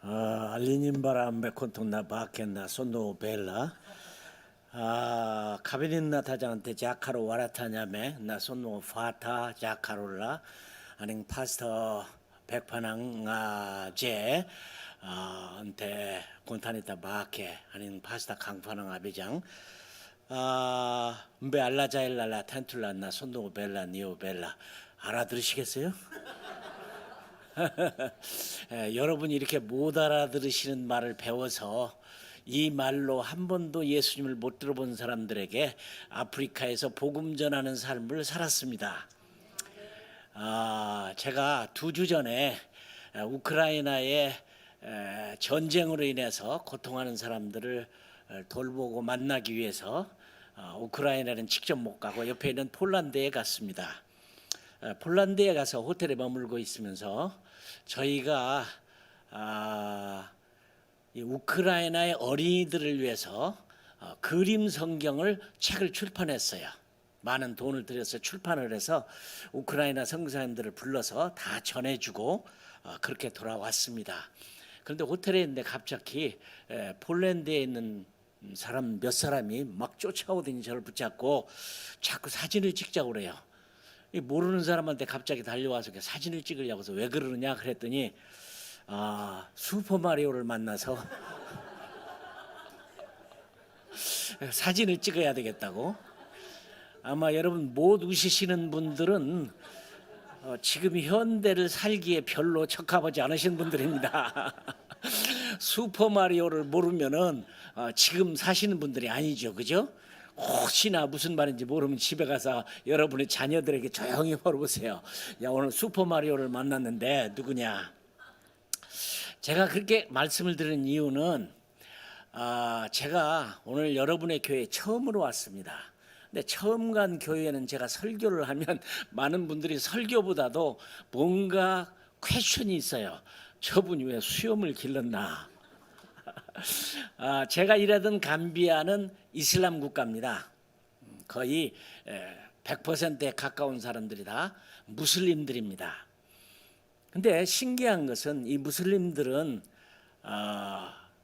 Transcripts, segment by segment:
All'inimbarambe contuna bakena sono bella. Kabininna 타장한테 자카로 와라타냐메 나 sono fata 자카로라 아닝 파스터 백파낭 제 한테 곤타니타 바케 아닝 파스타 강파낭 아비장 음베 알라자일랄라 텐툴라나 소노 벨라 니오 벨라 알아들으시겠어요? 여러분이 이렇게 못 알아들으시는 말을 배워서 이 말로 한 번도 예수님을 못 들어본 사람들에게 아프리카에서 복음 전하는 삶을 살았습니다. 제가 2주 전에 우크라이나의 전쟁으로 인해서 고통하는 사람들을 돌보고 만나기 위해서 우크라이나는 직접 못 가고 옆에 있는 폴란드에 갔습니다. 폴란드에 가서 호텔에 머물고 있으면서 저희가 이 우크라이나의 어린이들을 위해서 그림 성경을 책을 출판했어요. 많은 돈을 들여서 출판을 해서 우크라이나 선교사님들을 불러서 다 전해주고 그렇게 돌아왔습니다. 그런데 호텔에 있는데 갑자기 폴란드에 있는 사람 몇 사람이 막 쫓아오더니 저를 붙잡고 자꾸 사진을 찍자고 그래요. 모르는 사람한테 갑자기 달려와서 사진을 찍으려고 해서 왜 그러느냐 그랬더니 슈퍼마리오를 만나서 사진을 찍어야 되겠다고. 아마 여러분 못 웃으시는 분들은 지금 현대를 살기에 별로 적합하지 않으신 분들입니다. 슈퍼마리오를 모르면은 지금 사시는 분들이 아니죠, 그죠? 혹시나 무슨 말인지 모르면 집에 가서 여러분의 자녀들에게 조용히 물어보세요. 야, 오늘 슈퍼마리오를 만났는데 누구냐? 제가 그렇게 말씀을 드린 이유는 제가 오늘 여러분의 교회에 처음으로 왔습니다. 근데 처음 간 교회에는 제가 설교를 하면 많은 분들이 설교보다도 뭔가 퀘션이 있어요. 저분이 왜 수염을 길렀나? 제가 일하던 감비아는 이슬람 국가입니다. 거의 100%에 가까운 사람들이 다 무슬림들입니다. 근데 신기한 것은 이 무슬림들은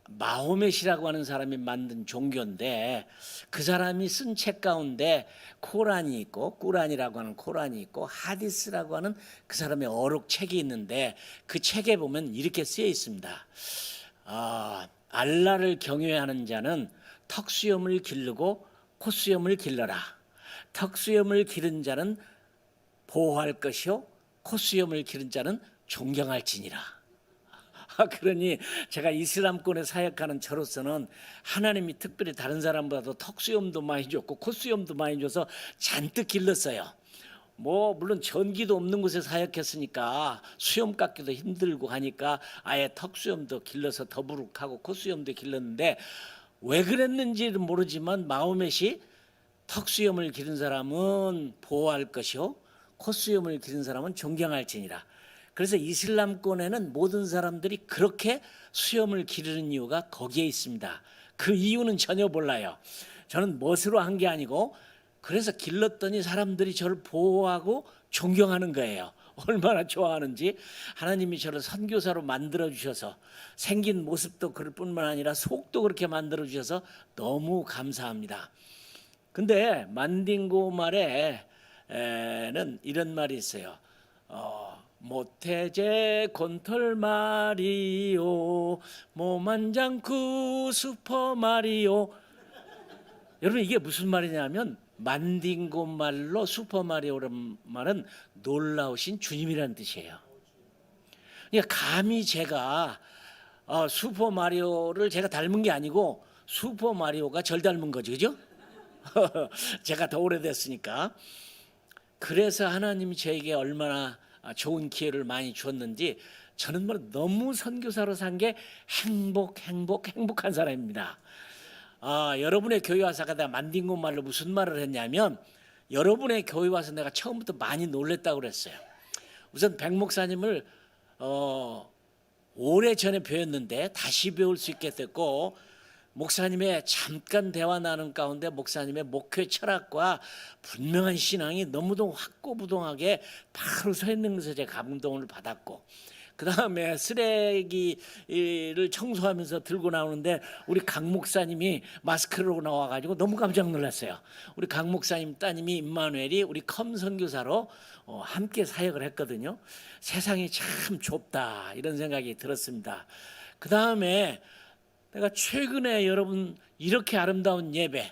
마호멧이라고 하는 사람이 만든 종교인데 그 사람이 쓴 책 가운데 코란이 있고 꾸란이라고 하는 코란이 있고 하디스라고 하는 그 사람의 어록 책이 있는데 그 책에 보면 이렇게 쓰여 있습니다. 알라를 경외하는 자는 턱수염을 기르고 콧수염을 길러라. 턱수염을 기른 자는 보호할 것이요 콧수염을 기른 자는 존경할지니라. 그러니 제가 이슬람권에 사역하는 저로서는 하나님이 특별히 다른 사람보다도 턱수염도 많이 줬고 콧수염도 많이 줘서 잔뜩 길렀어요. 물론 전기도 없는 곳에 사역했으니까 수염 깎기도 힘들고 하니까 아예 턱수염도 길러서 더부룩하고 콧수염도 길렀는데 왜 그랬는지는 모르지만 마호멧이 턱수염을 기른 사람은 보호할 것이요 콧수염을 기른 사람은 존경할지니라. 그래서 이슬람권에는 모든 사람들이 그렇게 수염을 기르는 이유가 거기에 있습니다. 그 이유는 전혀 몰라요. 저는 멋으로 한 게 아니고 그래서 길렀더니 사람들이 저를 보호하고 존경하는 거예요. 얼마나 좋아하는지. 하나님이 저를 선교사로 만들어주셔서 생긴 모습도 그럴 뿐만 아니라 속도 그렇게 만들어주셔서 너무 감사합니다. 근데 만딩고 말에는 이런 말이 있어요. 모태제 곤털 마리오 모만장쿠 슈퍼 마리오. 여러분 이게 무슨 말이냐면 만딩고 말로 슈퍼 마리오란 말은 놀라우신 주님이라는 뜻이에요. 그러니까 감히 제가 슈퍼 마리오를 제가 닮은 게 아니고 슈퍼 마리오가 절 닮은 거죠, 그죠? 제가 더 오래됐으니까. 그래서 하나님이 저에게 얼마나 좋은 기회를 많이 주었는지 저는 너무 선교사로 산 게 행복한 사람입니다. 여러분의 교회 와서 내가 만딩고 말로 무슨 말을 했냐면 여러분의 교회 와서 내가 처음부터 많이 놀랬다고 그랬어요. 우선 백 목사님을 오래전에 배웠는데 다시 배울 수 있게 됐고 목사님의 잠깐 대화 나눈 가운데 목사님의 목회 철학과 분명한 신앙이 너무도 확고부동하게 바로 서 있는 것에 제가 감동을 받았고 그 다음에 쓰레기를 청소하면서 들고 나오는데 우리 강 목사님이 마스크로 나와가지고 너무 깜짝 놀랐어요. 우리 강 목사님 따님이 임마누엘이 우리 컴 선교사로 함께 사역을 했거든요. 세상이 참 좁다 이런 생각이 들었습니다. 그 다음에 내가 최근에 여러분 이렇게 아름다운 예배,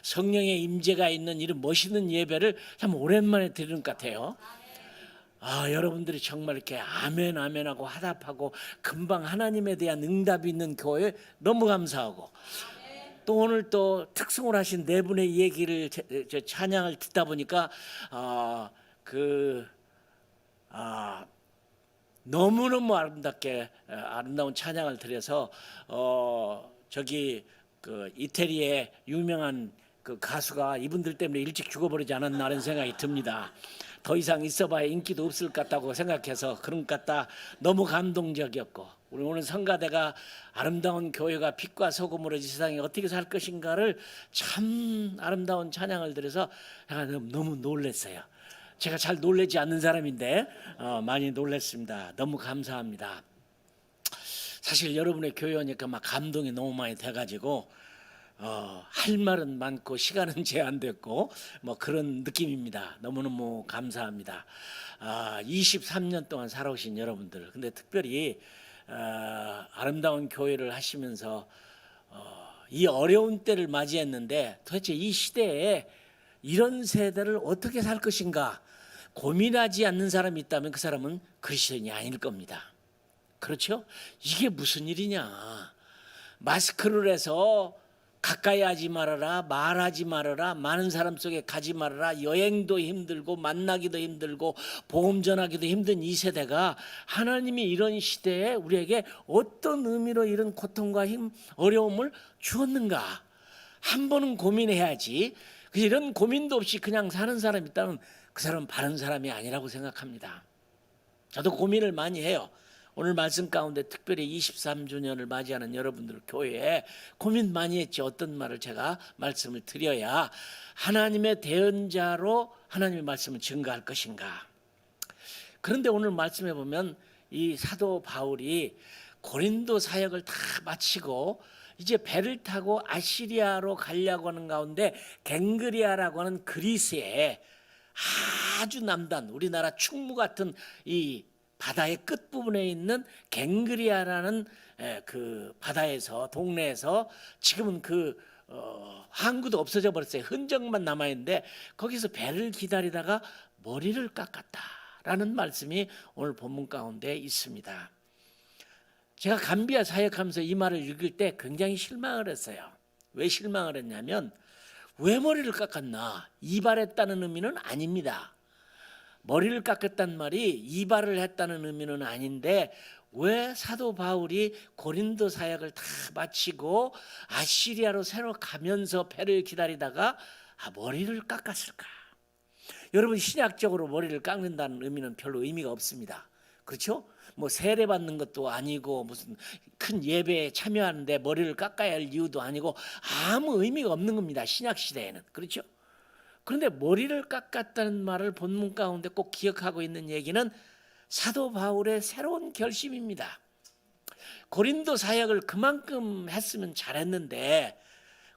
성령의 임재가 있는 이런 멋있는 예배를 참 오랜만에 드리는 것 같아요. 여러분들이 정말 이렇게 아멘 아멘하고 화답하고 금방 하나님에 대한 응답이 있는 교회 너무 감사하고, 또 오늘 또 특송을 하신 네 분의 얘기를 찬양을 듣다 보니까 너무너무 아름답게 아름다운 찬양을 드려서 저기 그 이태리의 유명한 그 가수가 이분들 때문에 일찍 죽어버리지 않았나 하는 생각이 듭니다. 더 이상 있어봐야 인기도 없을 것 같다고 생각해서 그런 것 같다. 너무 감동적이었고, 우리 오늘 성가대가 아름다운 교회가 빛과 소금으로 이 세상에 어떻게 살 것인가를 참 아름다운 찬양을 드려서 제가 너무 놀랐어요. 제가 잘 놀라지 않는 사람인데 많이 놀랐습니다. 너무 감사합니다. 사실 여러분의 교회 오니까 막 감동이 너무 많이 돼가지고 할 말은 많고 시간은 제한됐고 뭐 그런 느낌입니다. 너무너무 감사합니다. 23년 동안 살아오신 여러분들, 근데 특별히 아름다운 교회를 하시면서 이 어려운 때를 맞이했는데 도대체 이 시대에 이런 세대를 어떻게 살 것인가 고민하지 않는 사람이 있다면 그 사람은 그리스도인이 아닐 겁니다. 그렇죠? 이게 무슨 일이냐. 마스크를 해서 가까이 하지 말아라, 말하지 말아라, 많은 사람 속에 가지 말아라, 여행도 힘들고 만나기도 힘들고 복음 전하기도 힘든 이 세대가 하나님이 이런 시대에 우리에게 어떤 의미로 이런 고통과 어려움을 주었는가 한 번은 고민해야지. 이런 고민도 없이 그냥 사는 사람이 있다면 그 사람은 바른 사람이 아니라고 생각합니다. 저도 고민을 많이 해요. 오늘 말씀 가운데 특별히 23주년을 맞이하는 여러분들 교회에 고민 많이 했죠. 어떤 말을 제가 말씀을 드려야 하나님의 대언자로 하나님의 말씀을 증거할 것인가. 그런데 오늘 말씀해 보면 이 사도 바울이 고린도 사역을 다 마치고 이제 배를 타고 아시리아로 가려고 하는 가운데 갱그리아라고 하는 그리스의 아주 남단, 우리나라 충무 같은 이 바다의 끝부분에 있는 갱그리아라는 그 바다에서, 동네에서 지금은 그 항구도 없어져 버렸어요. 흔적만 남아있는데 거기서 배를 기다리다가 머리를 깎았다라는 말씀이 오늘 본문 가운데 있습니다. 제가 감비아 사역하면서 이 말을 읽을 때 굉장히 실망을 했어요. 왜 실망을 했냐면, 왜 머리를 깎았나? 이발했다는 의미는 아닙니다. 머리를 깎았단 말이 이발을 했다는 의미는 아닌데, 왜 사도 바울이 고린도 사역을 다 마치고 아시리아로 새로 가면서 배를 기다리다가 머리를 깎았을까? 여러분, 신약적으로 머리를 깎는다는 의미는 별로 의미가 없습니다. 그렇죠? 뭐 세례 받는 것도 아니고 무슨 큰 예배에 참여하는데 머리를 깎아야 할 이유도 아니고 아무 의미가 없는 겁니다. 신약 시대에는. 그렇죠? 그런데 머리를 깎았다는 말을 본문 가운데 꼭 기억하고 있는 얘기는 사도 바울의 새로운 결심입니다. 고린도 사역을 그만큼 했으면 잘했는데,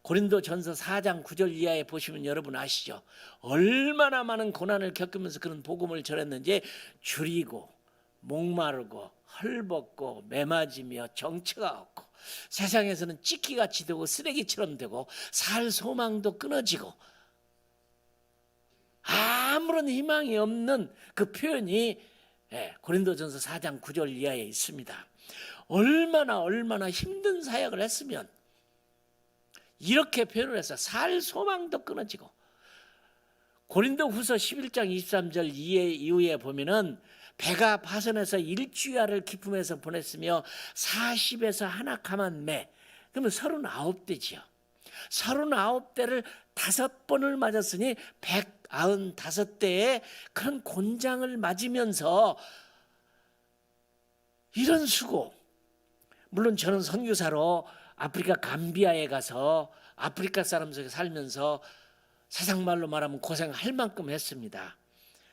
고린도 전서 4장 9절 이하에 보시면 여러분 아시죠? 얼마나 많은 고난을 겪으면서 그런 복음을 전했는지, 줄이고 목마르고 헐벗고 매맞으며 정처가 없고 세상에서는 찢기같이 되고 쓰레기처럼 되고 살 소망도 끊어지고 아무런 희망이 없는 그 표현이 고린도전서 4장 9절 이하에 있습니다. 얼마나 힘든 사역을 했으면 이렇게 표현을 해서 살 소망도 끊어지고, 고린도후서 11장 23절 이후에 보면은 배가 파선해서 일주야를 기품에서 보냈으며 40에서 하나 감한 매, 그러면 39대지요. 39대를 5번을 맞았으니 195대의 그런 곤장을 맞으면서 이런 수고. 물론 저는 선교사로 아프리카 감비아에 가서 아프리카 사람 속에 살면서 세상 말로 말하면 고생할 만큼 했습니다.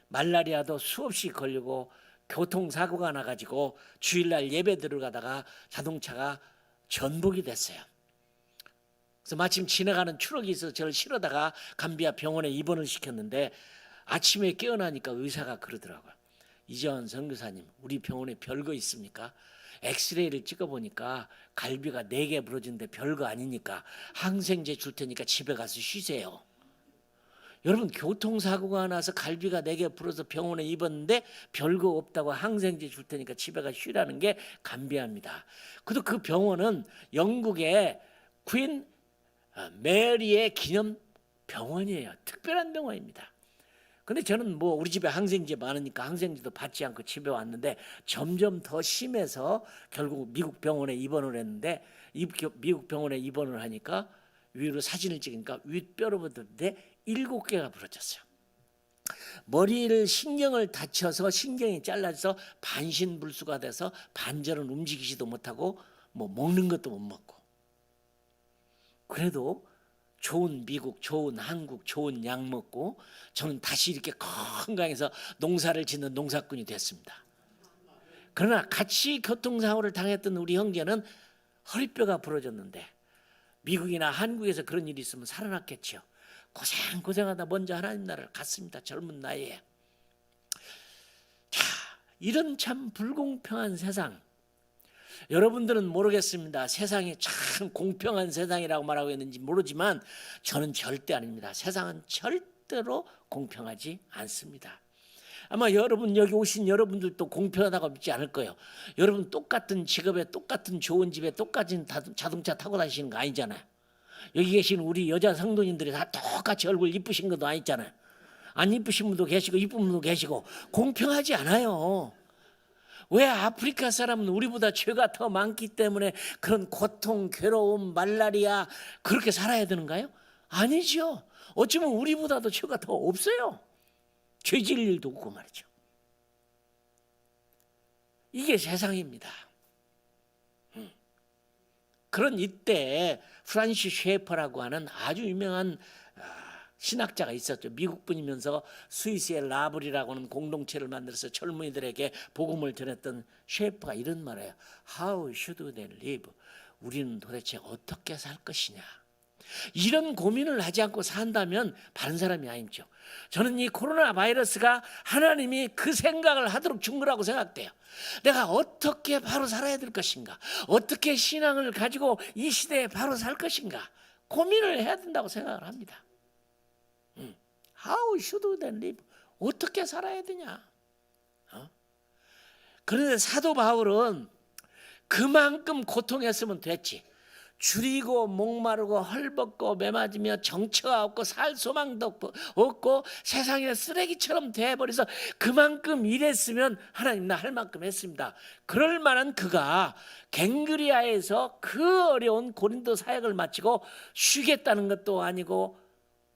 말라리아도 수없이 걸리고 교통사고가 나가지고 주일날 예배 들어가다가 자동차가 전복이 됐어요. 그래서 마침 지나가는 트럭이 있어서 저를 실어다가 감비아 병원에 입원을 시켰는데 아침에 깨어나니까 의사가 그러더라고요. 이재원 선교사님, 우리 병원에 별거 있습니까? 엑스레이를 찍어보니까 갈비가 4개 부러진데 별거 아니니까 항생제 줄 테니까 집에 가서 쉬세요. 여러분, 교통사고가 나서 갈비가 4개 부러져서 병원에 입었는데 별거 없다고 항생제 줄 테니까 집에 가서 쉬라는 게 감비합니다. 그래도 그 병원은 영국의 퀸 메리의 기념 병원이에요. 특별한 병원입니다. 근데 저는 뭐 우리 집에 항생제 많으니까 항생제도 받지 않고 집에 왔는데 점점 더 심해서 결국 미국 병원에 입원을 했는데 미국 병원에 입원을 하니까 위로 사진을 찍으니까 윗뼈로부터 7개가 부러졌어요. 머리를 신경을 다쳐서 신경이 잘라져서 반신불수가 돼서 반절은 움직이지도 못하고 뭐 먹는 것도 못 먹고. 그래도 좋은 미국, 좋은 한국, 좋은 약 먹고 저는 다시 이렇게 건강해서 농사를 짓는 농사꾼이 됐습니다. 그러나 같이 교통사고를 당했던 우리 형제는 허리뼈가 부러졌는데 미국이나 한국에서 그런 일이 있으면 살아났겠죠. 고생하다 먼저 하나님 나라를 갔습니다. 젊은 나이에. 자, 이런 참 불공평한 세상. 여러분들은 모르겠습니다. 세상이 참 공평한 세상이라고 말하고 있는지 모르지만 저는 절대 아닙니다. 세상은 절대로 공평하지 않습니다. 아마 여러분 여기 오신 여러분들도 공평하다고 믿지 않을 거예요. 여러분 똑같은 직업에 똑같은 좋은 집에 똑같은 자동차 타고 다니시는 거 아니잖아요. 여기 계신 우리 여자 성도님들이 다 똑같이 얼굴 이쁘신 것도 아니잖아요. 안 이쁘신 분도 계시고 이쁜 분도 계시고 공평하지 않아요. 왜 아프리카 사람은 우리보다 죄가 더 많기 때문에 그런 고통, 괴로움, 말라리아 그렇게 살아야 되는가요? 아니죠. 어쩌면 우리보다도 죄가 더 없어요. 죄질 일도 없고 말이죠. 이게 세상입니다. 그런 이때 프란시스 셰퍼라고 하는 아주 유명한 신학자가 있었죠. 미국 분이면서 스위스의 라블이라고 하는 공동체를 만들어서 젊은이들에게 복음을 전했던 셰퍼가 이런 말을 해요. How should they live? 우리는 도대체 어떻게 살 것이냐. 이런 고민을 하지 않고 산다면 바른 사람이 아니죠. 저는 이 코로나 바이러스가 하나님이 그 생각을 하도록 준 거라고 생각돼요. 내가 어떻게 바로 살아야 될 것인가, 어떻게 신앙을 가지고 이 시대에 바로 살 것인가 고민을 해야 된다고 생각을 합니다. How should they live? 어떻게 살아야 되냐. 그런데 사도 바울은 그만큼 고통했으면 됐지. 줄이고 목마르고 헐벗고 매맞으며 정처가 없고 살 소망도 없고 세상에 쓰레기처럼 돼버려서 그만큼 일했으면 하나님 나 할 만큼 했습니다. 그럴 만한 그가 갱그리아에서 그 어려운 고린도 사역을 마치고 쉬겠다는 것도 아니고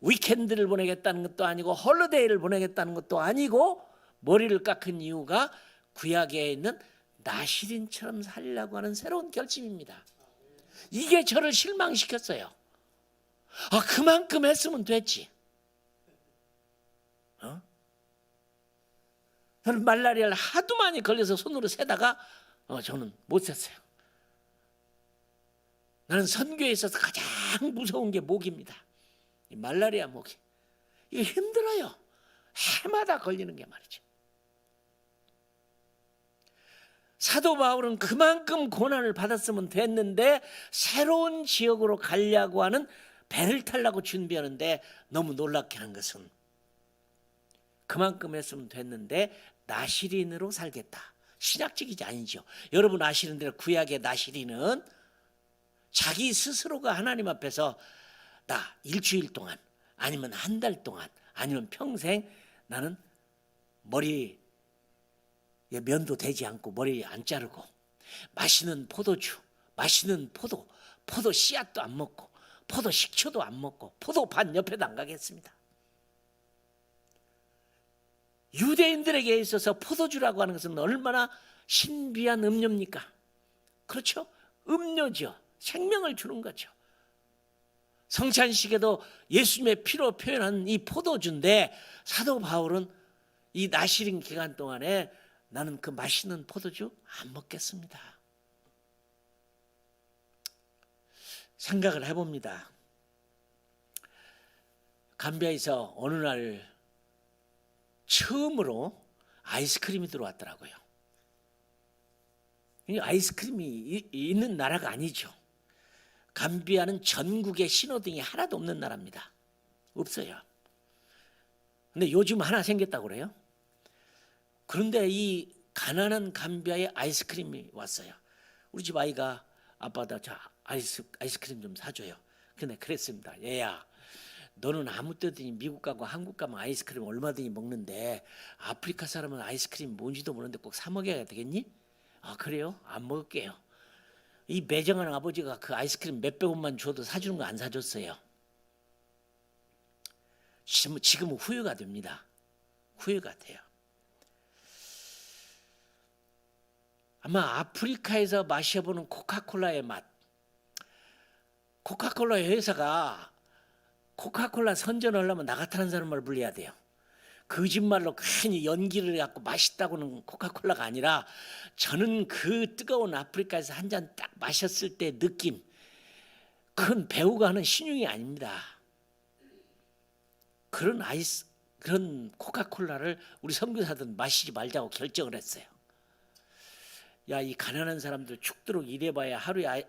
위켄드를 보내겠다는 것도 아니고 홀리데이를 보내겠다는 것도 아니고 머리를 깎은 이유가 구약에 있는 나시린처럼 살려고 하는 새로운 결심입니다. 이게 저를 실망시켰어요. 그만큼 했으면 됐지. 저는 말라리아를 하도 많이 걸려서 손으로 세다가 저는 못 셌어요. 나는 선교에 있어서 가장 무서운 게 목입니다. 이 말라리아 목이. 이게 힘들어요. 해마다 걸리는 게 말이죠. 사도 바울은 그만큼 고난을 받았으면 됐는데 새로운 지역으로 가려고 하는 배를 타려고 준비하는데 너무 놀랍게 한 것은 그만큼 했으면 됐는데 나시린으로 살겠다. 신약적이지 아니죠. 여러분 아시는 대로 구약의 나시린은 자기 스스로가 하나님 앞에서 나 일주일 동안 아니면 한 달 동안 아니면 평생 나는 머리 면도 되지 않고 머리 안 자르고 맛있는 포도주, 맛있는 포도 씨앗도 안 먹고 포도 식초도 안 먹고 포도밭 옆에도 안 가겠습니다. 유대인들에게 있어서 포도주라고 하는 것은 얼마나 신비한 음료입니까? 그렇죠? 음료죠. 생명을 주는 거죠. 성찬식에도 예수님의 피로 표현한 이 포도주인데 사도 바울은 이 나시린 기간 동안에 나는 그 맛있는 포도주 안 먹겠습니다. 생각을 해봅니다. 감비아에서 어느 날 처음으로 아이스크림이 들어왔더라고요. 아이스크림이 있는 나라가 아니죠. 감비아는 전국에 신호등이 하나도 없는 나라입니다. 없어요. 근데 요즘 하나 생겼다고 그래요. 그런데 이 가난한 감비아에 아이스크림이 왔어요. 우리 집 아이가 아빠 나 저 아이스크림 좀 사줘요. 근데 그랬습니다. 얘야, 너는 아무 때든지 미국 가고 한국 가면 아이스크림 얼마든지 먹는데 아프리카 사람은 아이스크림 뭔지도 모르는데 꼭 사 먹여야 되겠니? 아 그래요? 안 먹을게요. 이 매정한 아버지가 그 아이스크림 몇백 원만 줘도 사주는 거 안 사줬어요. 지금은 후회가 됩니다. 후회가 돼요. 아마 아프리카에서 마셔보는 코카콜라의 맛, 코카콜라 회사가 코카콜라 선전을 하려면 나 같은 사람을 불러야 돼요. 거짓말로 괜히 연기를 갖고 맛있다고는 코카콜라가 아니라 저는 그 뜨거운 아프리카에서 한 잔 딱 마셨을 때 느낌, 그건 배우가 하는 신용이 아닙니다. 그런 코카콜라를 우리 선교사들은 마시지 말자고 결정을 했어요. 야, 이 가난한 사람들 죽도록 일해봐야 하루에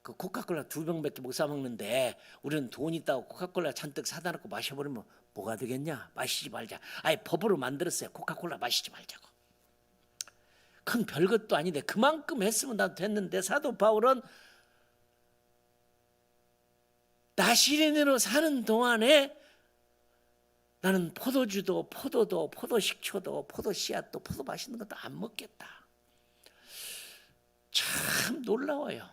그 코카콜라 2병밖에 못 사 먹는데 우리는 돈 있다고 코카콜라 잔뜩 사다 놓고 마셔버리면 뭐가 되겠냐? 마시지 말자. 아예 법으로 만들었어요. 코카콜라 마시지 말자고. 큰 별것도 아닌데 그만큼 했으면 난 됐는데 사도 바울은 나시린으로 사는 동안에 나는 포도주도 포도도 포도식초도 포도씨앗도 포도 맛있는 것도 안 먹겠다. 참 놀라워요.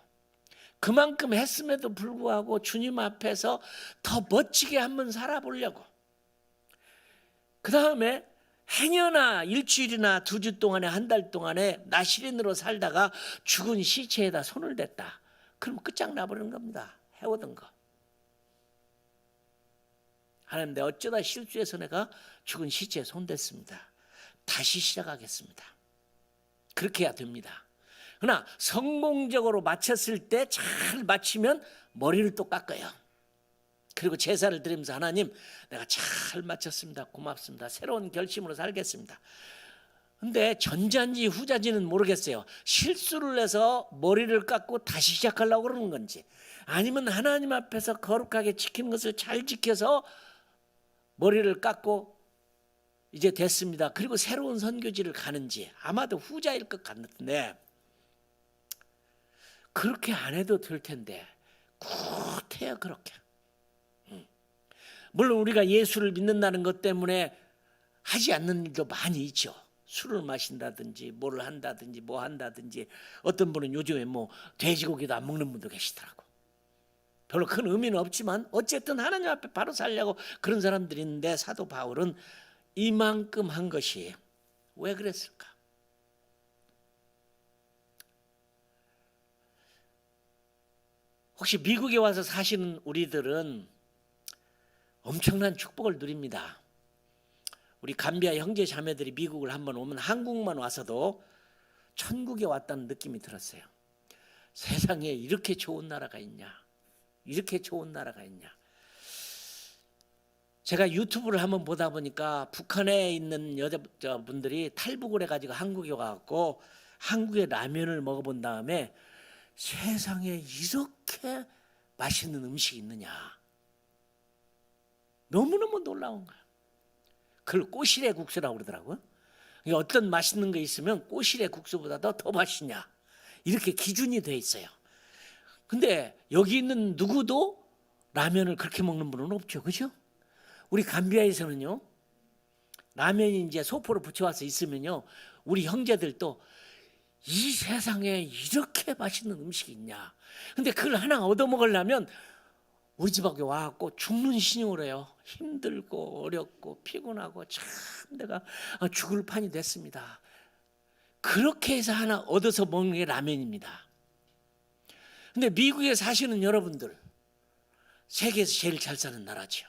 그만큼 했음에도 불구하고 주님 앞에서 더 멋지게 한번 살아보려고. 그 다음에 행여나 일주일이나 2주 동안에 한 달 동안에 나시린으로 살다가 죽은 시체에다 손을 댔다. 그럼 끝장나버리는 겁니다. 해오던 거. 하나님, 내 어쩌다 실수해서 내가 죽은 시체에 손댔습니다. 다시 시작하겠습니다. 그렇게 해야 됩니다. 그러나 성공적으로 마쳤을 때 잘 마치면 머리를 또 깎아요. 그리고 제사를 드리면서 하나님, 내가 잘 마쳤습니다. 고맙습니다. 새로운 결심으로 살겠습니다. 근데 전자인지 후자인지는 모르겠어요. 실수를 해서 머리를 깎고 다시 시작하려고 그러는 건지, 아니면 하나님 앞에서 거룩하게 지키는 것을 잘 지켜서 머리를 깎고 이제 됐습니다. 그리고 새로운 선교지를 가는지, 아마도 후자일 것 같은데, 그렇게 안 해도 될 텐데 굿해요. 그렇게. 물론 우리가 예수를 믿는다는 것 때문에 하지 않는 일도 많이 있죠. 술을 마신다든지 뭘 한다든지 뭐 한다든지. 어떤 분은 요즘에 뭐 돼지고기도 안 먹는 분도 계시더라고. 별로 큰 의미는 없지만 어쨌든 하나님 앞에 바로 살려고 그런 사람들이 있는데, 사도 바울은 이만큼 한 것이 왜 그랬을까? 혹시 미국에 와서 사시는 우리들은 엄청난 축복을 누립니다. 우리 감비아 형제 자매들이 미국을 한번 오면 한국만 와서도 천국에 왔다는 느낌이 들었어요. 세상에 이렇게 좋은 나라가 있냐? 이렇게 좋은 나라가 있냐? 제가 유튜브를 한번 보다 보니까 북한에 있는 여자분들이 탈북을 해가지고 한국에 와갖고 한국의 라면을 먹어본 다음에 세상에 이렇게 맛있는 음식이 있느냐, 너무너무 놀라운 거야. 그걸 꼬시래 국수라고 그러더라고요. 어떤 맛있는 거 있으면 꼬시래 국수보다도 더 맛있냐, 이렇게 기준이 돼 있어요. 근데 여기 있는 누구도 라면을 그렇게 먹는 분은 없죠. 그죠? 우리 감비아에서는요, 라면이 이제 소포로 붙여와서 있으면요, 우리 형제들도 이 세상에 이렇게 맛있는 음식이 있냐. 근데 그걸 하나 얻어먹으려면 우리 집에 와갖고 죽는 신용을 해요. 힘들고 어렵고 피곤하고 참 내가 죽을 판이 됐습니다. 그렇게 해서 하나 얻어서 먹는 게 라면입니다. 근데 미국에 사시는 여러분들, 세계에서 제일 잘 사는 나라죠.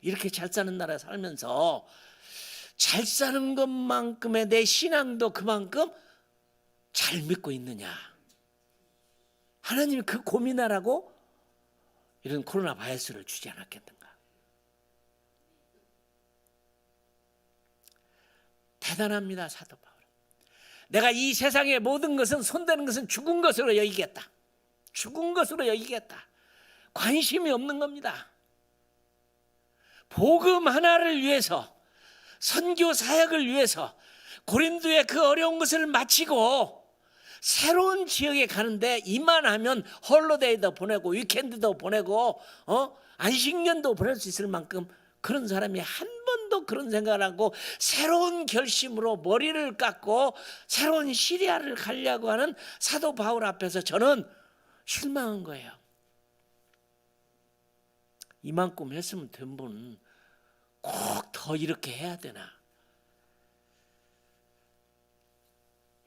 이렇게 잘 사는 나라에 살면서 잘 사는 것만큼의 내 신앙도 그만큼 잘 믿고 있느냐. 하나님이 그 고민하라고 이런 코로나 바이러스를 주지 않았겠는가. 대단합니다, 사도 바울. 내가 이 세상의 모든 것은, 손대는 것은 죽은 것으로 여기겠다. 죽은 것으로 여기겠다. 관심이 없는 겁니다. 복음 하나를 위해서, 선교 사역을 위해서 고린도의 그 어려운 것을 마치고 새로운 지역에 가는데 이만하면 홀로데이도 보내고 위켄드도 보내고 안식년도 보낼 수 있을 만큼 그런 사람이 한 번도 그런 생각을 하고 새로운 결심으로 머리를 깎고 새로운 시리아를 가려고 하는 사도 바울 앞에서 저는 실망한 거예요. 이만큼 했으면 된 분은 꼭 더 이렇게 해야 되나.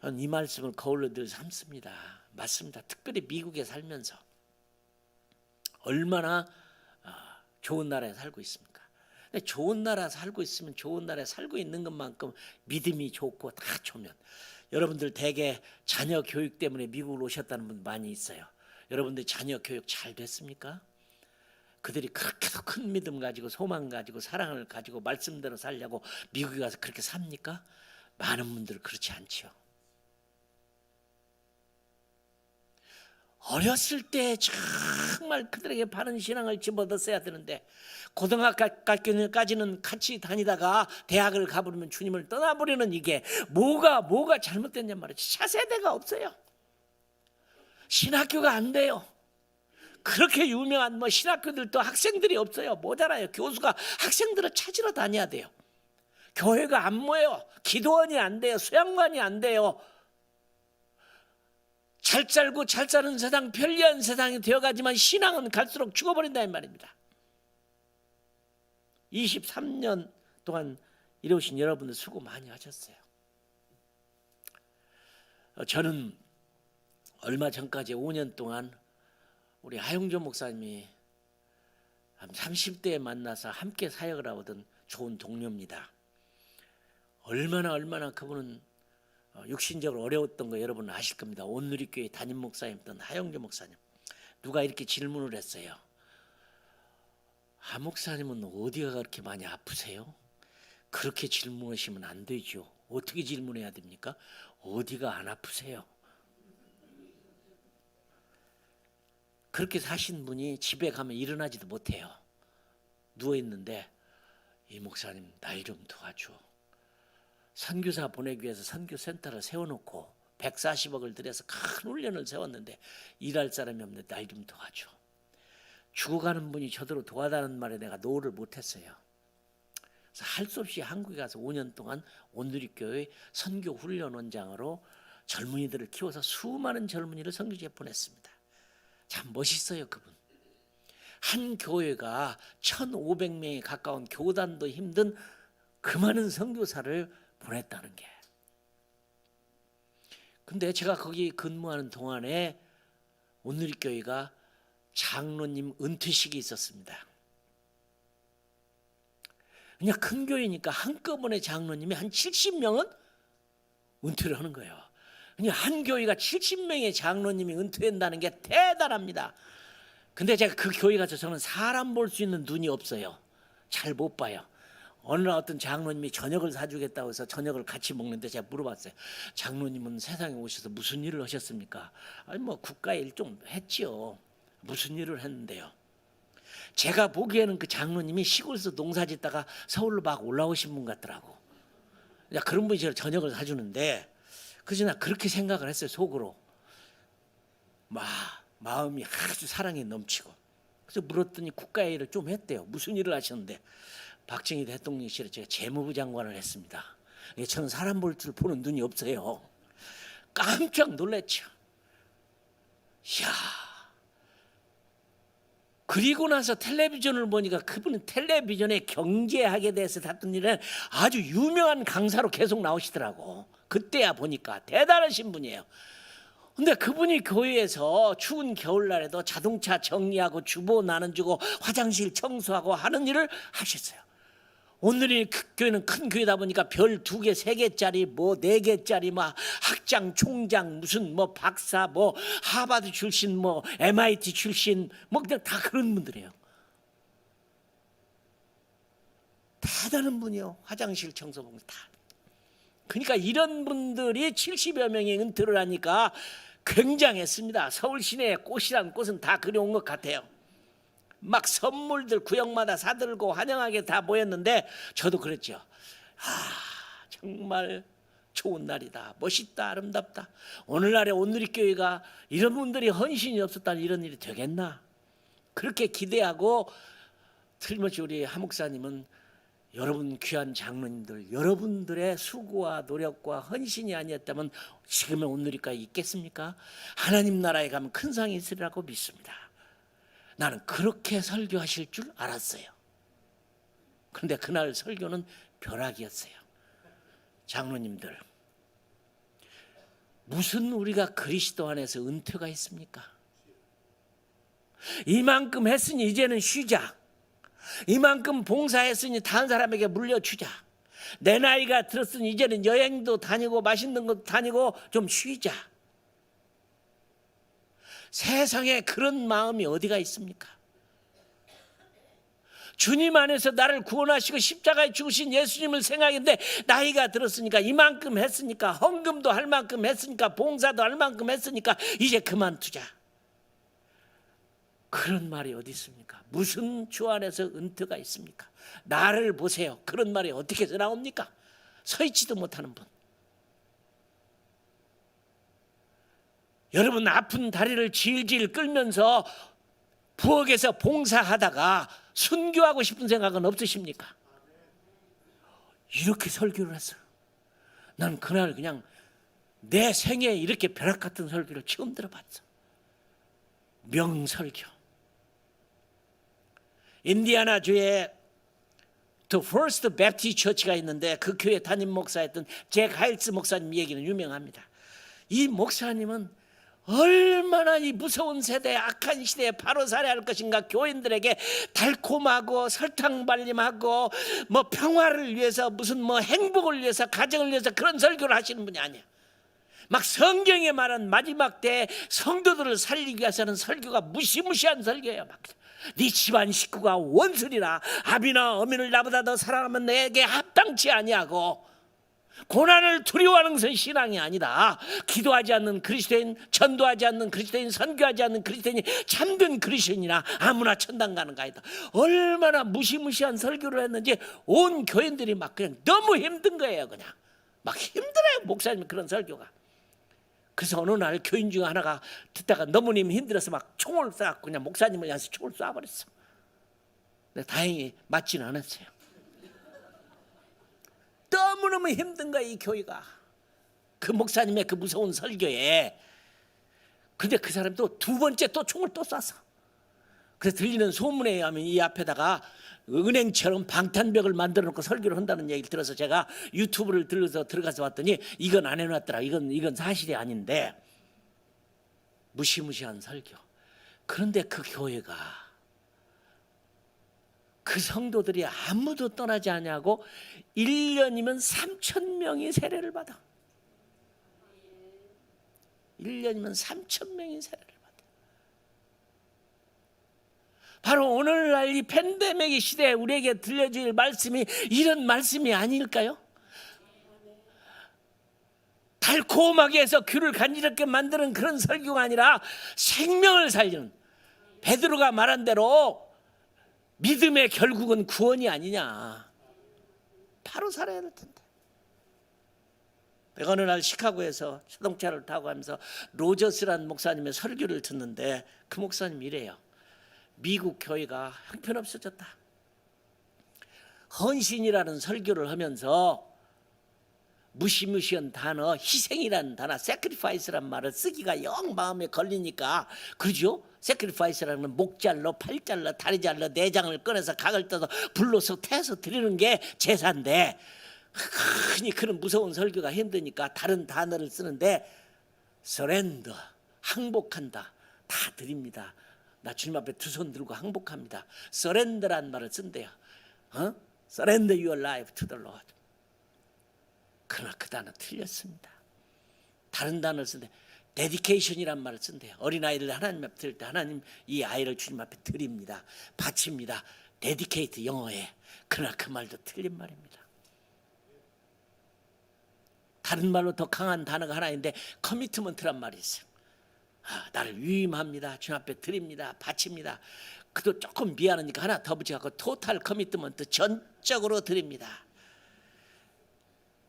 저는 이 말씀을 거울로 늘 삼습니다. 맞습니다. 특별히 미국에 살면서 얼마나 좋은 나라에 살고 있습니까? 근데 좋은 나라 살고 있으면 좋은 나라에 살고 있는 것만큼 믿음이 좋고 다 좋으면, 여러분들 대개 자녀 교육 때문에 미국을 오셨다는 분 많이 있어요. 여러분들 자녀 교육 잘 됐습니까? 그들이 그렇게도 큰 믿음 가지고 소망 가지고 사랑을 가지고 말씀대로 살려고 미국에 가서 그렇게 삽니까? 많은 분들은 그렇지 않지요. 어렸을 때 정말 그들에게 바른 신앙을 집어넣었어야 되는데 고등학교까지는 같이 다니다가 대학을 가버리면 주님을 떠나버리는, 이게 뭐가 잘못됐냔 말이지. 차세대가 없어요. 신학교가 안 돼요. 그렇게 유명한 신학교들도 학생들이 없어요. 모자라요. 교수가 학생들을 찾으러 다녀야 돼요. 교회가 안 모여요. 기도원이 안 돼요. 수양관이 안 돼요. 잘 살고 잘 사는 세상, 편리한 세상이 되어가지만 신앙은 갈수록 죽어버린다 이 말입니다. 23년 동안 이러신 여러분들 수고 많이 하셨어요. 저는 얼마 전까지 5년 동안 우리 하용조 목사님이 한 30대에 만나서 함께 사역을 하거든 좋은 동료입니다. 얼마나 그분은 육신적으로 어려웠던 거 여러분 아실 겁니다. 온누리교회 담임 목사님던 하용조 목사님. 누가 이렇게 질문을 했어요. 하 목사님은 어디가 그렇게 많이 아프세요? 그렇게 질문하시면 안 되죠. 어떻게 질문해야 됩니까? 어디가 안 아프세요? 그렇게 사신 분이 집에 가면 일어나지도 못해요. 누워있는데 이 목사님 날 좀 도와줘. 선교사 보내기 위해서 선교센터를 세워놓고 140억을 들여서 큰 훈련을 세웠는데 일할 사람이 없는데 날 좀 도와줘. 죽어가는 분이 저더러 도와달라는 말에 내가 노를 못했어요. 그래서 할 수 없이 한국에 가서 5년 동안 온누리교회 선교훈련원장으로 젊은이들을 키워서 수많은 젊은이를 선교지에 보냈습니다. 참 멋있어요. 그분. 한 교회가 1,500명에 가까운 교단도 힘든 그 많은 선교사를 보냈다는 게. 근데 제가 거기 근무하는 동안에 온누리교회가 장로님 은퇴식이 있었습니다. 그냥 큰 교회니까 한꺼번에 장로님이 한 70명은 은퇴를 하는 거예요. 그냥 한 교회가 70명의 장로님이 은퇴한다는 게 대단합니다. 근데 제가 그 교회 가서 저는 사람 볼 수 있는 눈이 없어요. 잘 못 봐요. 어느 날 어떤 장로님이 저녁을 사주겠다고 해서 저녁을 같이 먹는데 제가 물어봤어요. 장로님은 세상에 오셔서 무슨 일을 하셨습니까? 아니 국가 일 좀 했지요. 무슨 일을 했는데요? 제가 보기에는 그 장로님이 시골에서 농사 짓다가 서울로 막 올라오신 분 같더라고. 그런 분이 제가 저녁을 사주는데 그래서 나 그렇게 생각을 했어요. 속으로. 마음이 아주 사랑이 넘치고. 그래서 물었더니 국가 일을 좀 했대요. 무슨 일을 하셨는데 박정희 대통령실에 제가 재무부 장관을 했습니다. 저는 사람 볼 줄 보는 눈이 없어요. 깜짝 놀랐죠. 이야. 그리고 나서 텔레비전을 보니까 그분은 텔레비전에 경제학에 대해서 다툰 일은 아주 유명한 강사로 계속 나오시더라고. 그때야 보니까 대단하신 분이에요. 근데 그분이 교회에서 추운 겨울날에도 자동차 정리하고 주보 나눠주고 화장실 청소하고 하는 일을 하셨어요. 오늘의 교회는 큰 교회다 보니까 별 2개, 3개짜리, 뭐 4개짜리, 막 학장, 총장, 무슨 뭐 박사, 뭐 하버드 출신, 뭐 MIT 출신, 뭐 그냥 다 그런 분들이에요. 대단한 분이요. 화장실 청소봉 다. 그러니까 이런 분들이 70여 명이 은퇴를 하니까 굉장했습니다. 서울 시내에 꽃이란 꽃은 다 그려온 것 같아요. 막 선물들 구역마다 사들고 환영하게 다 모였는데 저도 그랬죠. 정말 좋은 날이다. 멋있다. 아름답다. 오늘날의 온누리교회가 이런 분들이 헌신이 없었다면 이런 일이 되겠나? 그렇게 기대하고, 틀림없이 우리 하 목사님은 여러분 귀한 장로님들, 여러분들의 수고와 노력과 헌신이 아니었다면 지금의 온누리교회가 있겠습니까? 하나님 나라에 가면 큰 상이 있으리라고 믿습니다. 나는 그렇게 설교하실 줄 알았어요. 그런데 그날 설교는 벼락이었어요. 장로님들, 무슨 우리가 그리스도 안에서 은퇴가 있습니까? 이만큼 했으니 이제는 쉬자. 이만큼 봉사했으니 다른 사람에게 물려주자. 내 나이가 들었으니 이제는 여행도 다니고 맛있는 것도 다니고 좀 쉬자. 세상에 그런 마음이 어디가 있습니까? 주님 안에서 나를 구원하시고 십자가에 죽으신 예수님을 생각했는데 나이가 들었으니까, 이만큼 했으니까, 헌금도 할 만큼 했으니까, 봉사도 할 만큼 했으니까 이제 그만두자. 그런 말이 어디 있습니까? 무슨 주 안에서 은퇴가 있습니까? 나를 보세요. 그런 말이 어떻게 해서 나옵니까? 서 있지도 못하는 분. 여러분, 아픈 다리를 질질 끌면서 부엌에서 봉사하다가 순교하고 싶은 생각은 없으십니까? 이렇게 설교를 했어요. 난 그날 그냥 내 생애에 이렇게 벼락 같은 설교를 처음 들어봤어. 명설교. 인디애나주에 The First Baptist Church가 있는데 그 교회 담임 목사였던 잭 하일스 목사님 얘기는 유명합니다. 이 목사님은 얼마나 이 무서운 세대, 악한 시대에 바로 살아야 할 것인가, 교인들에게 달콤하고 설탕 발림하고 뭐 평화를 위해서, 무슨 뭐 행복을 위해서, 가정을 위해서 그런 설교를 하시는 분이 아니야. 막 성경에 말한 마지막 때 성도들을 살리기 위해서는 설교가 무시무시한 설교예요. 막 네 집안 식구가 원수리라, 아비나 어미를 나보다 더 사랑하면 내게 합당치 아니하고, 고난을 두려워하는 것은 신앙이 아니다. 기도하지 않는 그리스도인, 전도하지 않는 그리스도인, 선교하지 않는 그리스도인이 참된 그리스도인이나 아무나 천당 가는 거 아니다. 얼마나 무시무시한 설교를 했는지 온 교인들이 막 그냥 너무 힘든 거예요. 그냥 막 힘들어요, 목사님 그런 설교가. 그래서 어느 날 교인 중 하나가 듣다가 너무님 힘들어서 막 총을 쏴갖고 그냥 목사님을 향해서 총을 쏴버렸어. 근데 다행히 맞지는 않았어요. 너무너무 힘든 거야, 이 교회가. 그 목사님의 그 무서운 설교에. 근데 그 사람이 또 두 번째 또 총을 또 쐈어. 그래서 들리는 소문에 의하면 이 앞에다가 은행처럼 방탄벽을 만들어 놓고 설교를 한다는 얘기를 들어서 제가 유튜브를 들어가서 봤더니 이건 안 해놨더라. 이건 사실이 아닌데, 무시무시한 설교. 그런데 그 교회가, 그 성도들이 아무도 떠나지 않냐고 1년이면 3,000명이 세례를 받아. 1년이면 3,000명이 세례를 받아. 바로 오늘날 이 팬데믹의 시대에 우리에게 들려줄 말씀이 이런 말씀이 아닐까요? 달콤하게 해서 귀를 간지럽게 만드는 그런 설교가 아니라 생명을 살리는, 베드로가 말한 대로 믿음의 결국은 구원이 아니냐. 바로 살아야 될 텐데. 내가 어느 날 시카고에서 자동차를 타고 가면서 로저스라는 목사님의 설교를 듣는데 그 목사님이 이래요. 미국 교회가 형편없어졌다. 헌신이라는 설교를 하면서 무시무시한 단어, 희생이라는 단어, sacrifice라는 말을 쓰기가 영 마음에 걸리니까, 그러죠? sacrifice라는 건 목 잘라, 팔 잘라, 다리 잘라, 내장을 꺼내서 각을 떠서 불로서 태서 드리는 게 제사인데, 흔히 그런 무서운 설교가 힘드니까 다른 단어를 쓰는데, surrender, 항복한다, 다 드립니다. 나 주님 앞에 두 손 들고 항복합니다. surrender라는 말을 쓴대요. Surrender your life to the Lord. 그러나 그 단어 틀렸습니다. 다른 단어를 쓰는데 dedication이란 말을 쓴대요. 어린아이를 하나님 앞에 드릴 때 하나님 이 아이를 주님 앞에 드립니다. 바칩니다. dedicate 영어에. 그러나 그 말도 틀린 말입니다. 다른 말로 더 강한 단어가 하나 있는데 commitment란 말이 있어요. 나를 위임합니다. 주님 앞에 드립니다. 바칩니다. 그도 조금 미안하니까 하나 더 붙여갖고 total commitment 전적으로 드립니다.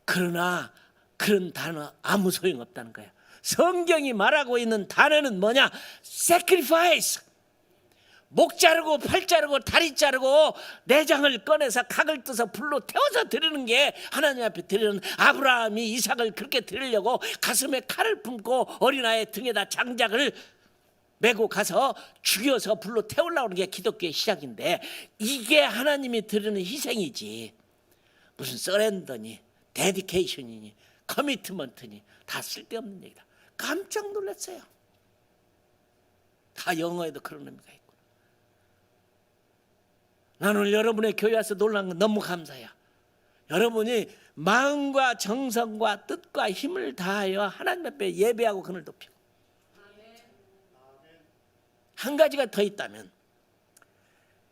그러나 그런 단어 아무 소용없다는 거예요. 성경이 말하고 있는 단어는 뭐냐? sacrifice. 목 자르고 팔 자르고 다리 자르고 내장을 꺼내서 각을 떠서 불로 태워서 드리는 게 하나님 앞에 드리는, 아브라함이 이삭을 그렇게 드리려고 가슴에 칼을 품고 어린아이 등에다 장작을 메고 가서 죽여서 불로 태우려고 하는 게 기독교의 시작인데, 이게 하나님이 드리는 희생이지 무슨 서렌더니 데디케이션이니 커미트먼트니 다 쓸데없는 얘기다. 깜짝 놀랐어요. 다 영어에도 그런 의미가 있고. 나는 오늘 여러분의 교회 와서 놀란 건 너무 감사해요. 여러분이 마음과 정성과 뜻과 힘을 다하여 하나님 앞에 예배하고 그늘 높이고. 한 가지가 더 있다면,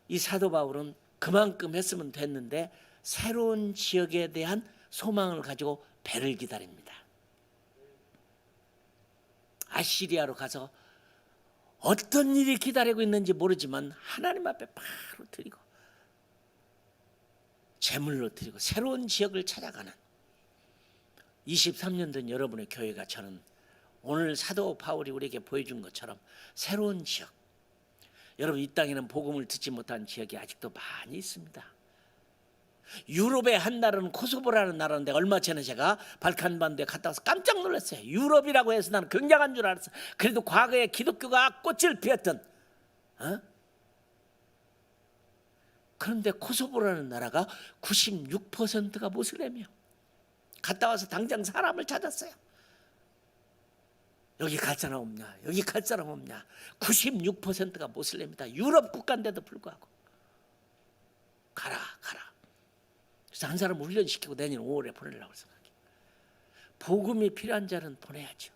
이 사도 바울은 그만큼 했으면 됐는데 새로운 지역에 대한 소망을 가지고 배를 기다립니다. 아시리아로 가서 어떤 일이 기다리고 있는지 모르지만 하나님 앞에 바로 드리고 제물로 드리고 새로운 지역을 찾아가는 23년 된 여러분의 교회가, 저는 오늘 사도 바울이 우리에게 보여준 것처럼 새로운 지역, 여러분 이 땅에는 복음을 듣지 못한 지역이 아직도 많이 있습니다. 유럽의 한 나라는 코소보라는 나라인데 얼마 전에 제가 발칸반도에 갔다 와서 깜짝 놀랐어요. 유럽이라고 해서 나는 굉장한 줄 알았어요. 그래도 과거에 기독교가 꽃을 피웠던 그런데 코소보라는 나라가 96%가 모슬렘이요. 갔다 와서 당장 사람을 찾았어요. 여기 갈 사람 없냐? 여기 갈 사람 없냐? 96%가 모슬렘이다. 유럽 국가인데도 불구하고 가라. 그래서 한 사람 훈련시키고 내년 5월에 보내려고 생각해요. 복음이 필요한 자는 보내야죠.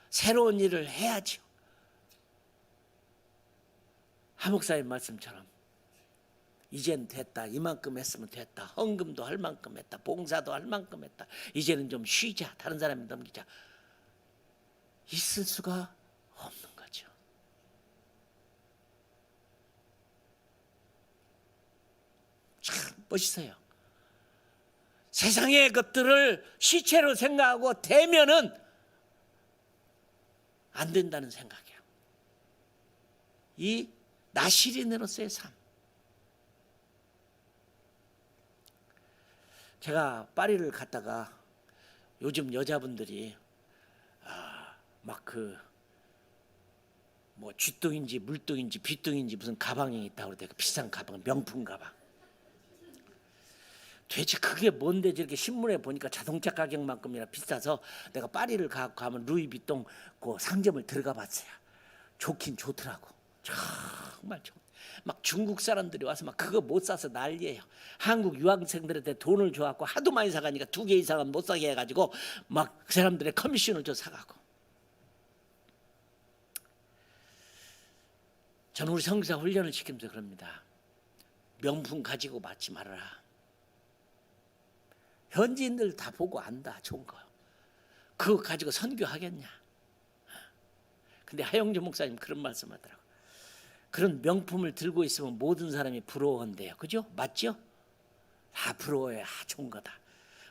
새로운 일을 해야죠. 하 목사님 말씀처럼 이젠 됐다. 이만큼 했으면 됐다. 헌금도 할 만큼 했다. 봉사도 할 만큼 했다. 이제는 좀 쉬자. 다른 사람이 넘기자. 있을 수가 없는 거죠. 참 멋있어요. 세상의 것들을 시체로 생각하고 대면은 안 된다는 생각이에요. 이 나시린으로서의 삶. 제가 파리를 갔다가 요즘 여자분들이 막 뭐 쥐똥인지 물똥인지 비똥인지 무슨 가방이 있다고 그러대. 비싼 가방, 명품 가방. 도대체 그게 뭔데 저렇게 신문에 보니까 자동차 가격만큼이나 비싸서 내가 파리를 가면 루이비통 그 상점을 들어가 봤어요. 좋긴 좋더라고. 정말 좋. 막 중국 사람들이 와서 막 그거 못 사서 난리예요. 한국 유학생들한테 돈을 줘갖고 하도 많이 사가니까 2개 이상은 못 사게 해가지고 막 그 사람들의 커미션을 줘 사가고. 저는 우리 선교사 훈련을 시키면서 그럽니다. 명품 가지고 맞지 말아라. 현지인들 다 보고 안다. 좋은 거. 그거 가지고 선교하겠냐. 근데 하영주 목사님 그런 말씀 하더라고요. 그런 명품을 들고 있으면 모든 사람이 부러워한대요. 그죠? 맞죠? 다 부러워해. 좋은 거다.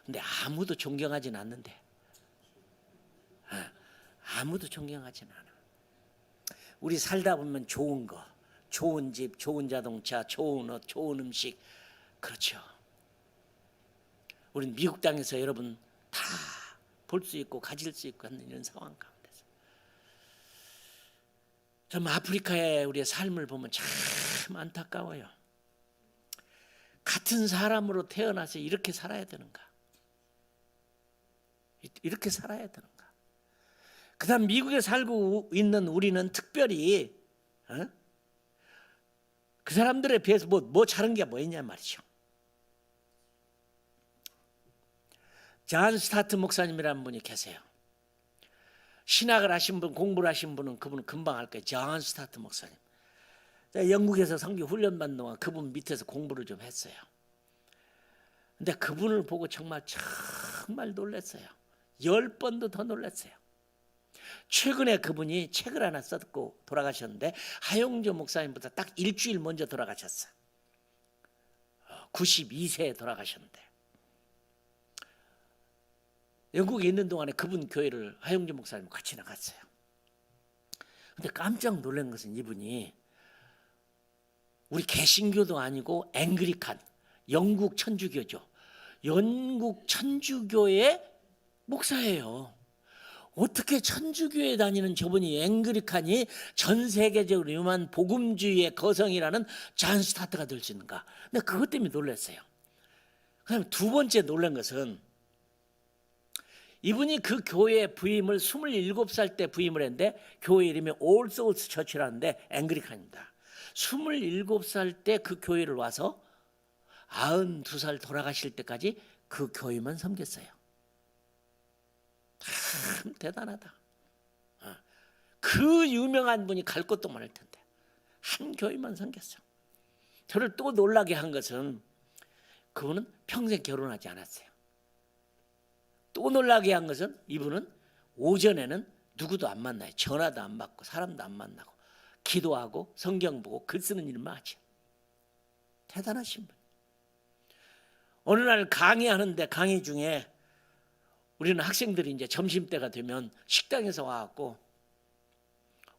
근데 아무도 존경하진 않는데. 아무도 존경하진 않아. 우리 살다 보면 좋은 거, 좋은 집, 좋은 자동차, 좋은 옷, 좋은 음식. 그렇죠. 우린 미국 땅에서 여러분 다 볼 수 있고 가질 수 있고 하는 이런 상황 가운데서 좀 아프리카의 우리의 삶을 보면 참 안타까워요. 같은 사람으로 태어나서 이렇게 살아야 되는가? 이렇게 살아야 되는가? 그다음 미국에 살고 있는 우리는 특별히 그 사람들에 비해서 뭐 잘한 게 뭐 있냐 말이죠. 존 스타트 목사님이라는 분이 계세요. 신학을 하신 분, 공부를 하신 분은 그분은 금방 알 거예요. 존 스타트 목사님. 제가 영국에서 선교 훈련 받는 동안 그분 밑에서 공부를 좀 했어요. 근데 그분을 보고 정말 놀랐어요. 10번도 더 놀랐어요. 최근에 그분이 책을 하나 썼고 돌아가셨는데 하용조 목사님보다 딱 일주일 먼저 돌아가셨어요. 92세에 돌아가셨는데 영국에 있는 동안에 그분 교회를 하용조 목사님 같이 나갔어요. 근데 깜짝 놀란 것은 이분이 우리 개신교도 아니고 앵글리칸, 영국 천주교죠. 영국 천주교의 목사예요. 어떻게 천주교에 다니는 저분이 앵글리칸이 전 세계적으로 유명한 복음주의의 거성이라는 존 스타트가 될 수 있는가? 근데 그것 때문에 놀랐어요. 그다음에 두 번째 놀란 것은 이분이 그 교회에 부임을 27살 때 부임을 했는데 교회 이름이 올 소울스 처치라는데 앵글리칸입니다. 27살 때 그 교회를 와서 92살 돌아가실 때까지 그 교회만 섬겼어요. 참 대단하다. 그 유명한 분이 갈 곳도 많을 텐데 한 교회만 섬겼어요. 저를 또 놀라게 한 것은 그분은 평생 결혼하지 않았어요. 또 놀라게 한 것은 이분은 오전에는 누구도 안 만나요. 전화도 안 받고 사람도 안 만나고 기도하고 성경 보고 글 쓰는 일만 하죠. 대단하신 분. 어느 날 강의하는데 강의 중에 우리는 학생들이 이제 점심때가 되면 식당에서 와갖고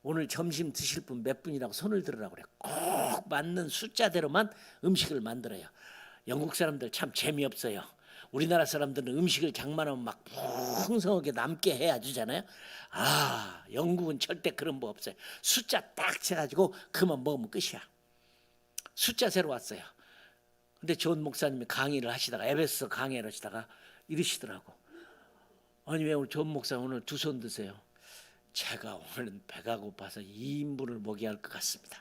오늘 점심 드실 분 몇 분이라고 손을 들으라고 그래요. 꼭 맞는 숫자대로만 음식을 만들어요. 영국 사람들 참 재미없어요. 우리나라 사람들은 음식을 장만하면 막 풍성하게 남게 해야 주잖아요. 영국은 절대 그런 법 없어요. 숫자 딱 재가지고 그만 먹으면 끝이야. 숫자 세로 왔어요. 근데 존 목사님이 강의를 하시다가 에베소 강의를 하시다가 이러시더라고. 아니 왜 우리 존 목사 오늘 두 손 드세요? 제가 오늘은 배가 고파서 2인분을 먹여야 할 것 같습니다.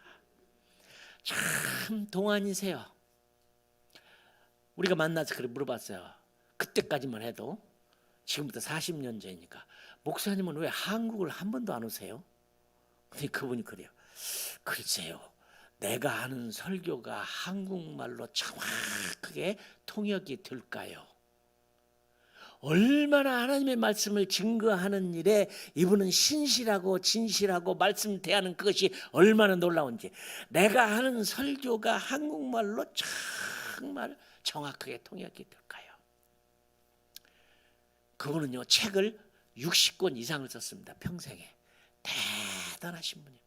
참 동안이세요. 우리가 만나서 그래 물어봤어요. 그때까지만 해도 지금부터 40년 전이니까 목사님은 왜 한국을 한 번도 안 오세요? 근데 그분이 그래요. 글쎄요. 내가 하는 설교가 한국말로 정확하게 통역이 될까요? 얼마나 하나님의 말씀을 증거하는 일에 이분은 신실하고 진실하고 말씀 대하는 그것이 얼마나 놀라운지. 내가 하는 설교가 한국말로 정말 정확하게 통역이 될까요? 그분은요 책을 60권 이상을 썼습니다. 평생에. 대단하신 분이에요.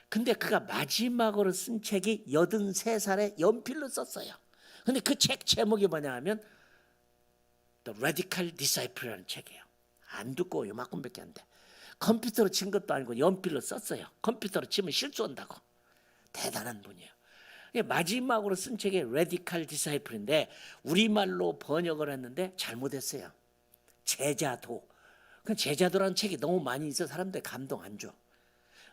근데 그가 마지막으로 쓴 책이 83살에 연필로 썼어요. 근데 그 책 제목이 뭐냐 하면 The Radical Disciple이라는 책이에요. 안 두꺼워 요만큼밖에 안 돼. 컴퓨터로 친 것도 아니고 연필로 썼어요. 컴퓨터로 치면 실수한다고. 대단한 분이에요. 마지막으로 쓴 책이 Radical Disciple인데 우리말로 번역을 했는데 잘못했어요. 제자도. 제자도라는 책이 너무 많이 있어 사람들 감동 안 줘.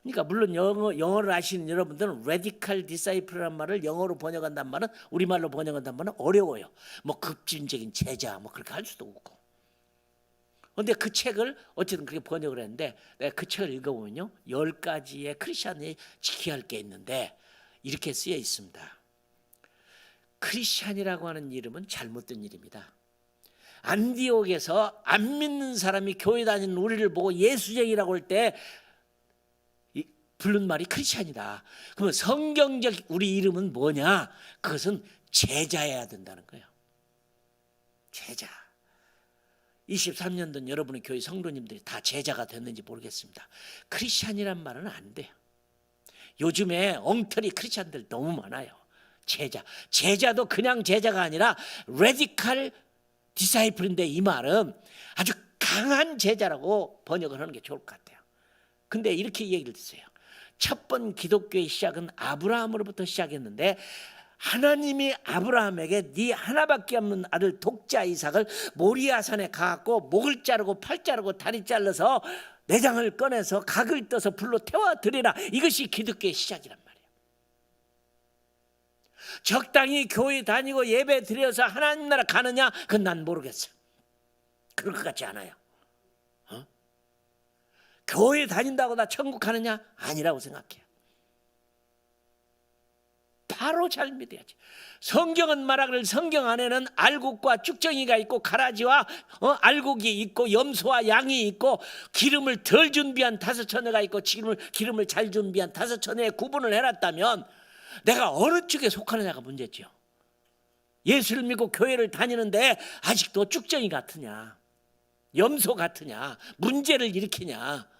그러니까 물론 영어를 아시는 여러분들은 Radical Disciple이라는 말을 영어로 번역한다는 말은 우리말로 번역한다는 말은 어려워요. 뭐 급진적인 제자 뭐 그렇게 할 수도 없고. 그런데 그 책을 어쨌든 그렇게 번역을 했는데 내가 그 책을 읽어보면요 10가지의 크리스찬이 지켜야 할 게 있는데 이렇게 쓰여 있습니다. 크리스찬이라고 하는 이름은 잘못된 이름이다. 안디옥에서 안 믿는 사람이 교회 다니는 우리를 보고 예수쟁이라고 할 때 부른 말이 크리스찬이다. 그러면 성경적 우리 이름은 뭐냐? 그것은 제자여야 된다는 거예요. 제자. 23년 된 여러분의 교회 성도님들이 다 제자가 됐는지 모르겠습니다. 크리스찬이란 말은 안 돼요. 요즘에 엉터리 크리스찬들 너무 많아요. 제자도 그냥 제자가 아니라 레디칼 디사이플인데 이 말은 아주 강한 제자라고 번역을 하는 게 좋을 것 같아요. 근데 이렇게 얘기를 드세요. 첫 번 기독교의 시작은 아브라함으로부터 시작했는데 하나님이 아브라함에게 네 하나밖에 없는 아들 독자 이삭을 모리아산에 가갖고 목을 자르고 팔 자르고 다리 잘라서 내장을 꺼내서 각을 떠서 불로 태워 드리라. 이것이 기독교의 시작이란 말이에요. 적당히 교회 다니고 예배 드려서 하나님 나라 가느냐? 그건 난 모르겠어요. 그럴 것 같지 않아요. 교회 다닌다고 나 천국 가느냐? 아니라고 생각해요. 바로 잘 믿어야지. 성경은 말하기를 성경 안에는 알곡과 쭉정이가 있고 가라지와 알곡이 있고 염소와 양이 있고 기름을 덜 준비한 5처녀가 있고 기름을 잘 준비한 5처녀에 구분을 해놨다면 내가 어느 쪽에 속하느냐가 문제죠. 예수를 믿고 교회를 다니는데 아직도 쭉정이 같으냐, 염소 같으냐, 문제를 일으키냐.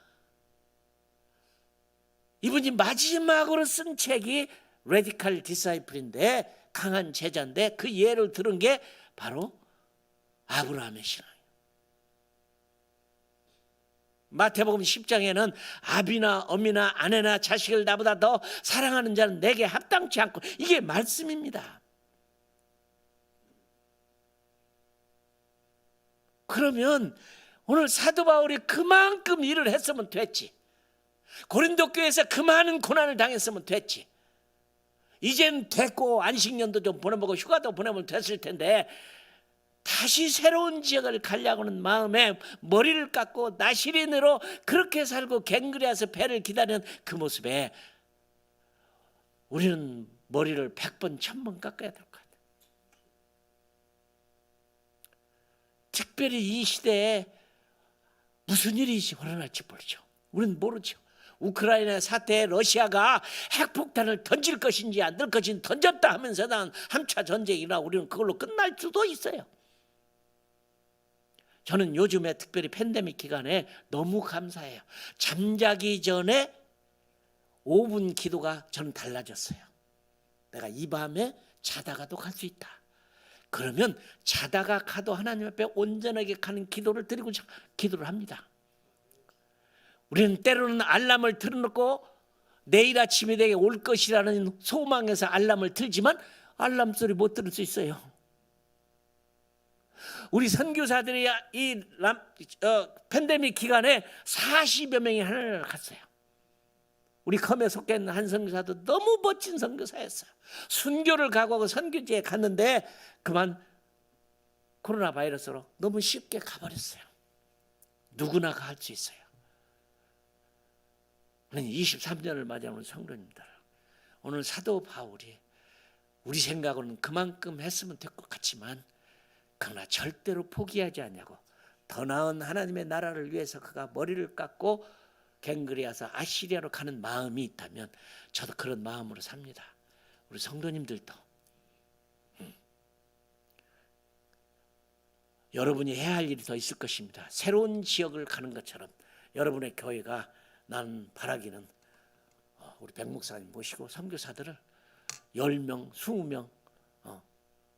이분이 마지막으로 쓴 책이 레디컬 디사이플인데, 강한 제자인데, 그 예를 들은 게 바로 아브라함의 신앙이에요. 마태복음 10장에는 아비나 어미나 아내나 자식을 나보다 더 사랑하는 자는 내게 합당치 않고, 이게 말씀입니다. 그러면 오늘 사도 바울이 그만큼 일을 했으면 됐지. 고린도 교회에서 그 많은 고난을 당했으면 됐지. 이젠 됐고 안식년도 좀 보내보고 휴가도 보내면 됐을 텐데, 다시 새로운 지역을 가려고는 마음에 머리를 깎고 나시린으로 그렇게 살고 갱그리아서 배를 기다리는 그 모습에 우리는 머리를 100번 1000번 깎아야 될 것 같아요. 특별히 이 시대에 무슨 일이 일어날지 모르죠. 우리는 모르죠. 우크라이나 사태에 러시아가 핵폭탄을 던질 것인지 안 될 것인지 던졌다 하면서 난 3차 전쟁이 일어나고 우리는 그걸로 끝날 수도 있어요. 저는 요즘에 특별히 팬데믹 기간에 너무 감사해요. 잠자기 전에 5분 기도가 저는 달라졌어요. 내가 이 밤에 자다가도 갈 수 있다. 그러면 자다가 가도 하나님 앞에 온전하게 가는 기도를 드리고 기도를 합니다. 우리는 때로는 알람을 틀어놓고 내일 아침이 되게 올 것이라는 소망에서 알람을 틀지만 알람 소리 못 들을 수 있어요. 우리 선교사들이 이 팬데믹 기간에 40여 명이 하늘을 갔어요. 우리 컴에 속해 있는 한 선교사도 너무 멋진 선교사였어요. 순교를 각오하고 선교지에 갔는데 그만 코로나 바이러스로 너무 쉽게 가버렸어요. 누구나 갈 수 있어요. 23년을 맞이하는 성도님들, 오늘 사도 바울이 우리 생각으로는 그만큼 했으면 될 것 같지만 그러나 절대로 포기하지 않냐고, 더 나은 하나님의 나라를 위해서 그가 머리를 깎고 갱그리아서 아시리아로 가는 마음이 있다면 저도 그런 마음으로 삽니다. 우리 성도님들도 여러분이 해야 할 일이 더 있을 것입니다. 새로운 지역을 가는 것처럼 여러분의 교회가, 나는 바라기는 우리 백 목사님 모시고 선교사들을 10명, 20명,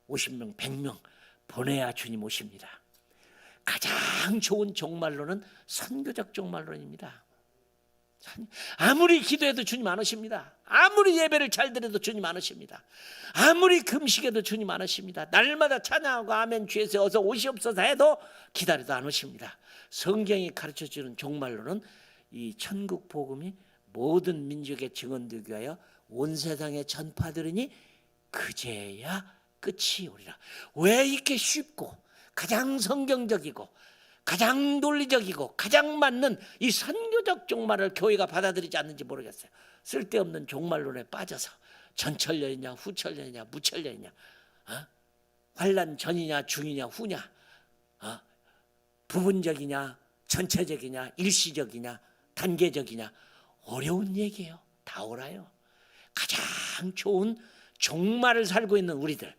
50명, 100명 보내야 주님 오십니다. 가장 좋은 종말론은 선교적 종말론입니다. 아무리 기도해도 주님 안 오십니다. 아무리 예배를 잘 드려도 주님 안 오십니다. 아무리 금식해도 주님 안 오십니다. 날마다 찬양하고 아멘 주에서 어서 오시옵소서 해도 기다려도 안 오십니다. 성경이 가르쳐주는 종말론은 이 천국 복음이 모든 민족의 증언되기 위하여 온 세상에 전파되리니 그제야 끝이 오리라. 왜 이렇게 쉽고 가장 성경적이고 가장 논리적이고 가장 맞는 이 선교적 종말을 교회가 받아들이지 않는지 모르겠어요. 쓸데없는 종말론에 빠져서 전천년이냐 후천년이냐 무천년이냐, 환난 전이냐 중이냐 후냐, 부분적이냐 전체적이냐 일시적이냐 단계적이냐, 어려운 얘기예요. 다 옳아요. 가장 좋은 종말을 살고 있는 우리들,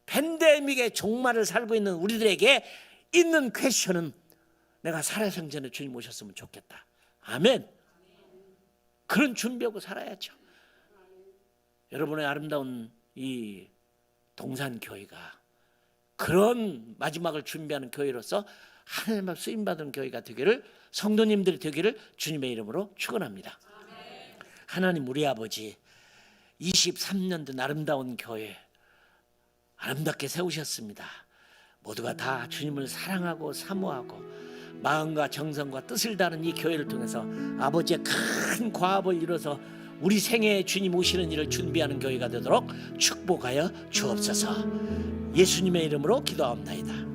팬데믹의 종말을 살고 있는 우리들에게 있는 퀘션은 내가 살아생전에 주님 오셨으면 좋겠다. 아멘. 그런 준비하고 살아야죠. 여러분의 아름다운 이 동산교회가 그런 마지막을 준비하는 교회로서 하나님 앞 쓰임받은 교회가 되기를, 성도님들이 되기를 주님의 이름으로 축원합니다. 하나님 우리 아버지, 23년도 아름다운 교회 아름답게 세우셨습니다. 모두가 다 주님을 사랑하고 사모하고 마음과 정성과 뜻을 다하는 이 교회를 통해서 아버지의 큰 과업을 이뤄서 우리 생애에 주님 오시는 일을 준비하는 교회가 되도록 축복하여 주옵소서. 예수님의 이름으로 기도합니다.